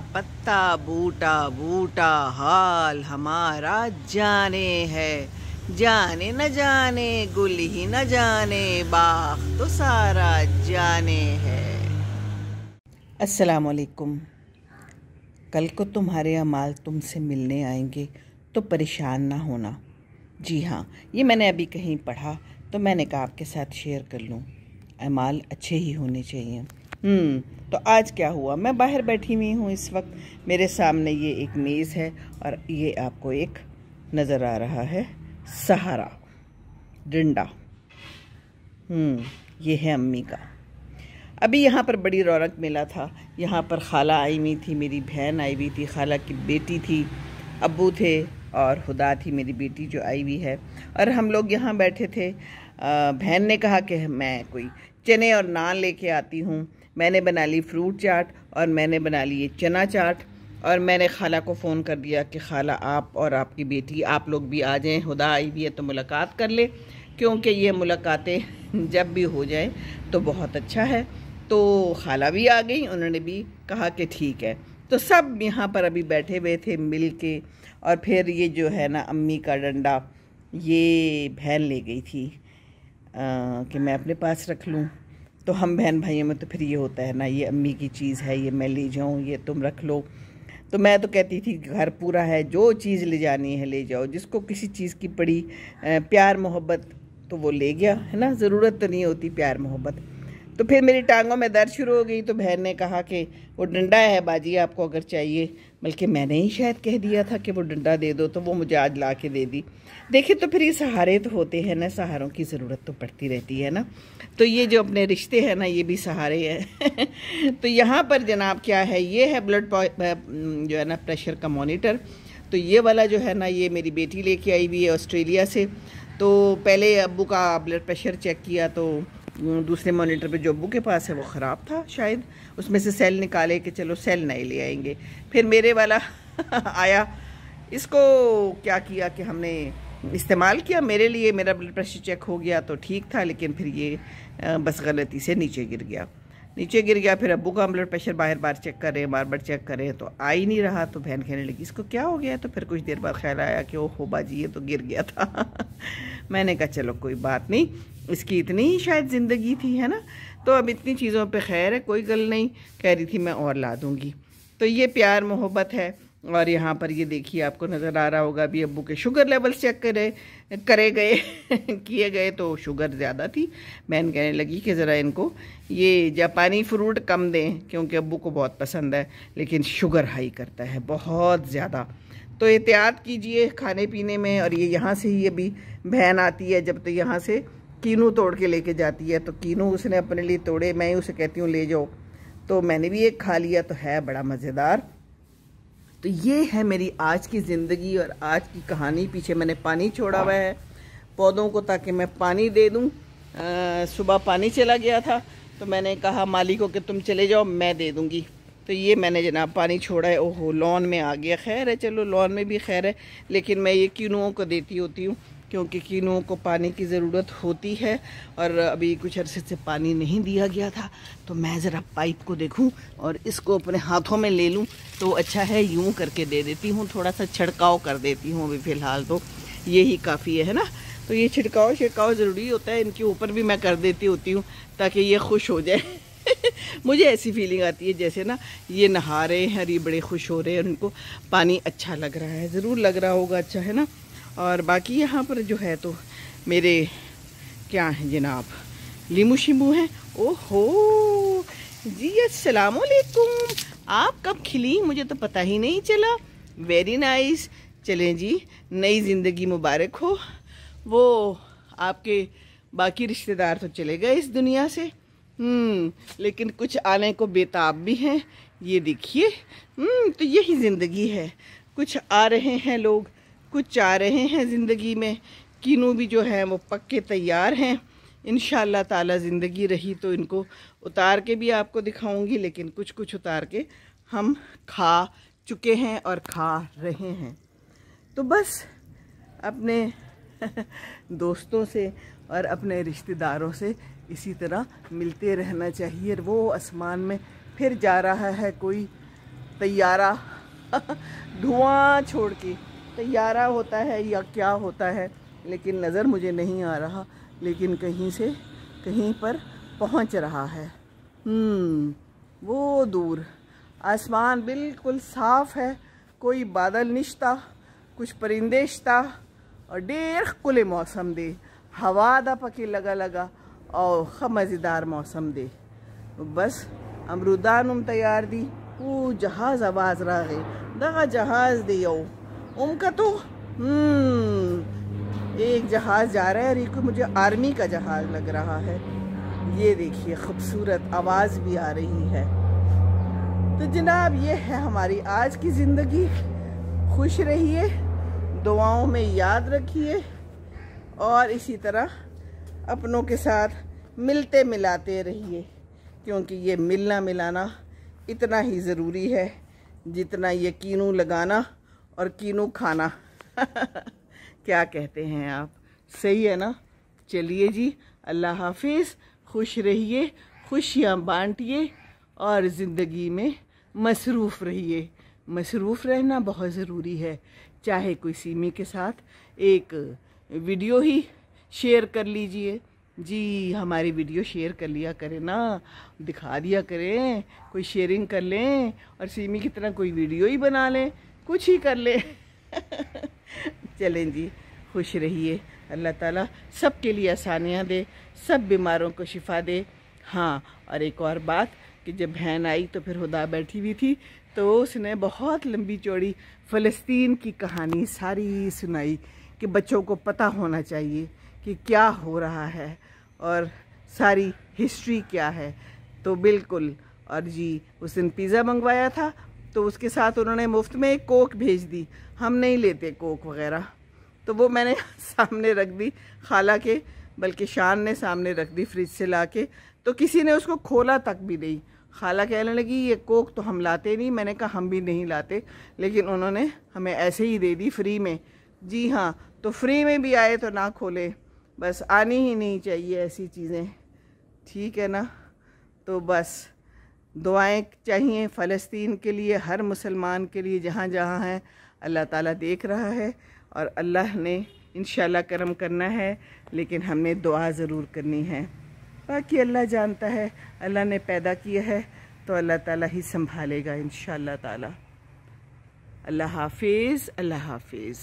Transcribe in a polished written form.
पत्ता बूटा बूटा हाल हमारा जाने है। जाने न जाने गुल ही न जाने बाग तो सारा जाने है। अस्सलाम वालेकुम। कल को तुम्हारे अमाल तुमसे मिलने आएंगे तो परेशान ना होना। जी हाँ, ये मैंने अभी कहीं पढ़ा तो मैंने कहा आपके साथ शेयर कर लूँ। अमाल अच्छे ही होने चाहिए। तो आज क्या हुआ, मैं बाहर बैठी हुई हूँ इस वक्त। मेरे सामने ये एक मेज़ है और ये आपको एक नज़र आ रहा है सहारा डंडा। ये है अम्मी का। अभी यहाँ पर बड़ी रौनक मेला था। यहाँ पर खाला आई हुई थी, मेरी बहन आई हुई थी, खाला की बेटी थी, अब्बू थे और खुदा थी मेरी बेटी जो आई हुई है। और हम लोग यहाँ बैठे थे। बहन ने कहा कि मैं कोई चने और नान लेके आती हूँ। मैंने बना ली फ्रूट चाट और मैंने बना ली ये चना चाट। और मैंने खाला को फ़ोन कर दिया कि खाला आप और आपकी बेटी आप लोग भी आ जाएं, खुदा आई भी है तो मुलाकात कर ले, क्योंकि ये मुलाकातें जब भी हो जाएं तो बहुत अच्छा है। तो खाला भी आ गई, उन्होंने भी कहा कि ठीक है। तो सब यहाँ पर अभी बैठे हुए थे मिल के। और फिर ये जो है ना अम्मी का डंडा, ये बहन ले गई थी कि मैं अपने पास रख लूँ। तो हम बहन भाइयों में तो फिर ये होता है ना, ये अम्मी की चीज़ है, ये मैं ले जाऊँ, ये तुम रख लो। तो मैं तो कहती थी घर पूरा है, जो चीज़ ले जानी है ले जाओ। जिसको किसी चीज़ की पड़ी प्यार मोहब्बत तो वो ले गया, है ना, ज़रूरत तो नहीं होती प्यार मोहब्बत। तो फिर मेरी टांगों में दर्द शुरू हो गई। तो बहन ने कहा कि वो डंडा है बाजी आपको अगर चाहिए, बल्कि मैंने ही शायद कह दिया था कि वो डंडा दे दो, तो वो मुझे आज ला के दे दी। देखिए तो फिर ये सहारे तो होते हैं ना, सहारों की ज़रूरत तो पड़ती रहती है ना। तो ये जो अपने रिश्ते हैं ना, ये भी सहारे हैं। तो यहाँ पर जनाब क्या है, ये है ब्लड जो है ना प्रेशर का मॉनिटर। तो ये वाला जो है ना, ये मेरी बेटी लेके आई हुई है ऑस्ट्रेलिया से। तो पहले अब्बू का ब्लड प्रेशर चेक किया तो दूसरे मॉनिटर पे जो अब्बू के पास है वो ख़राब था, शायद उसमें से सेल निकाले कि चलो सेल नए ले आएंगे। फिर मेरे वाला आया, इसको क्या किया कि हमने इस्तेमाल किया, मेरे लिए मेरा ब्लड प्रेशर चेक हो गया तो ठीक था, लेकिन फिर ये बस गलती से नीचे गिर गया। फिर अब्बू का ब्लड प्रेशर बार बार चेक करें, बार बार चेक करें तो आ ही नहीं रहा। तो बहन कहने लगी इसको क्या हो गया। तो फिर कुछ देर बाद ख्याल आया कि ओहो बाजी ये तो गिर गया था। मैंने कहा चलो कोई बात नहीं, इसकी इतनी ही शायद ज़िंदगी थी, है ना। तो अब इतनी चीज़ों पे खैर है, कोई गल नहीं। कह रही थी मैं और ला दूँगी। तो ये प्यार मोहब्बत है। और यहाँ पर ये देखिए आपको नज़र आ रहा होगा, अभी अब्बू के शुगर लेवल्स चेक करे गए किए गए तो शुगर ज़्यादा थी। बहन कहने लगी कि ज़रा इनको ये जापानी फ्रूट कम दें, क्योंकि अब्बू को बहुत पसंद है, लेकिन शुगर हाई करता है बहुत ज़्यादा। तो एहतियात कीजिए खाने पीने में। और ये यहाँ से ही अभी बहन आती है जब, तो यहाँ से कीनू तोड़ के लेके जाती है। तो कीनू उसने अपने लिए तोड़े, मैं उसे कहती हूँ ले जाओ, तो मैंने भी एक खा लिया, तो है बड़ा मज़ेदार। तो ये है मेरी आज की ज़िंदगी और आज की कहानी। पीछे मैंने पानी छोड़ा हुआ है पौधों को ताकि मैं पानी दे दूँ। सुबह पानी चला गया था तो मैंने कहा माली को कि तुम चले जाओ मैं दे दूँगी। तो ये मैंने जनाब पानी छोड़ा है। ओहो लॉन में आ गया, खैर है, चलो लॉन में भी खैर है, लेकिन मैं ये कीनुओं को देती होती हूँ क्योंकि कीनुओं को पानी की ज़रूरत होती है। और अभी कुछ अरसे से पानी नहीं दिया गया था, तो मैं ज़रा पाइप को देखूं और इसको अपने हाथों में ले लूं तो अच्छा है, यूं करके दे देती हूं, थोड़ा सा छिड़काव कर देती हूं। अभी फ़िलहाल तो यही काफ़ी है ना। तो ये छिड़काव ज़रूरी होता है, इनके ऊपर भी मैं कर देती होती हूँ ताकि ये खुश हो जाए। मुझे ऐसी फीलिंग आती है जैसे ना ये नहा रहे हैं और ये बड़े खुश हो रहे हैं और उनको पानी अच्छा लग रहा है, ज़रूर लग रहा होगा अच्छा, है ना। और बाकी यहाँ पर जो है तो मेरे क्या हैं जनाब, लीमू शीमू हैं। ओहो जी अस्सलाम वालेकुम, आप कब खिली मुझे तो पता ही नहीं चला। Very nice. चलें जी, नई ज़िंदगी मुबारक हो। वो आपके बाकी रिश्तेदार तो चले गए इस दुनिया से, लेकिन कुछ आने को बेताब भी हैं। ये देखिए, तो यही ज़िंदगी है, कुछ आ रहे हैं लोग, कुछ आ रहे हैं ज़िंदगी में। कीनू भी जो है वो पक्के तैयार हैं। इंशाअल्लाह ताला ज़िंदगी रही तो इनको उतार के भी आपको दिखाऊंगी, लेकिन कुछ उतार के हम खा चुके हैं और खा रहे हैं। तो बस अपने दोस्तों से और अपने रिश्तेदारों से इसी तरह मिलते रहना चाहिए। वो आसमान में फिर जा रहा है कोई तैयारा धुआं छोड़ के तैयारा होता है या क्या होता है, लेकिन नज़र मुझे नहीं आ रहा, लेकिन कहीं से कहीं पर पहुंच रहा है। वो दूर आसमान बिल्कुल साफ़ है, कोई बादल निश्ता, कुछ परिंदेश्ता और डेर खुले मौसम दे, हवा दा पके लगा लगा और ख मज़ेदार मौसम दे। बस अमरुदान तैयार दी, वो जहाज़ आवाज़ रागे दगा जहाज़ दे उनका तो एक जहाज़ जा रहा है, रिको मुझे आर्मी का जहाज़ लग रहा है। ये देखिए खूबसूरत आवाज़ भी आ रही है। तो जनाब ये है हमारी आज की ज़िंदगी। खुश रहिए, दुआओं में याद रखिए और इसी तरह अपनों के साथ मिलते मिलाते रहिए, क्योंकि ये मिलना मिलाना इतना ही ज़रूरी है जितना ये कीनू लगाना और कीनू खाना। क्या कहते हैं आप, सही है ना? चलिए जी, अल्लाह हाफिज़, खुश रहिए, खुशियाँ बांटिए और ज़िंदगी में मसरूफ़ रहिए। मसरूफ़ रहना बहुत ज़रूरी है। चाहे कोई सीमी के साथ एक वीडियो ही शेयर कर लीजिए जी, हमारी वीडियो शेयर कर लिया करें ना, दिखा दिया करें, कोई शेयरिंग कर लें और सीमी की तरह कोई वीडियो ही बना लें, कुछ ही कर लें। चलें जी, खुश रहिए, अल्लाह ताला सब के लिए आसानियाँ दे, सब बीमारों को शिफा दे। हाँ, और एक और बात कि जब बहन आई तो फिर हुदा बैठी हुई थी, तो उसने बहुत लंबी चौड़ी फ़लस्तीन की कहानी सारी सुनाई कि बच्चों को पता होना चाहिए कि क्या हो रहा है और सारी हिस्ट्री क्या है। तो बिल्कुल, और जी उस दिन पिज़्ज़ा मंगवाया था तो उसके साथ उन्होंने मुफ्त में एक कोक भेज दी। हम नहीं लेते कोक वगैरह, तो वो मैंने सामने रख दी खाला के, बल्कि शान ने सामने रख दी फ्रिज से लाके, तो किसी ने उसको खोला तक भी नहीं। खाला कहने लगी ये कोक तो हम लाते नहीं। मैंने कहा हम भी नहीं लाते, लेकिन उन्होंने हमें ऐसे ही दे दी फ्री में। जी हाँ, तो फ्री में भी आए तो ना खोले, बस आनी ही नहीं चाहिए ऐसी चीज़ें, ठीक है ना? तो बस दुआएं चाहिए फ़लस्तीन के लिए, हर मुसलमान के लिए जहाँ जहाँ है। अल्लाह ताला देख रहा है और अल्लाह ने इंशाल्लाह करम करना है, लेकिन हमने दुआ ज़रूर करनी है। बाकी अल्लाह जानता है, अल्लाह ने पैदा किया है तो अल्लाह ताला ही संभालेगा इंशाल्लाह ताला। अल्लाह हाफिज़, अल्लाह हाफिज़।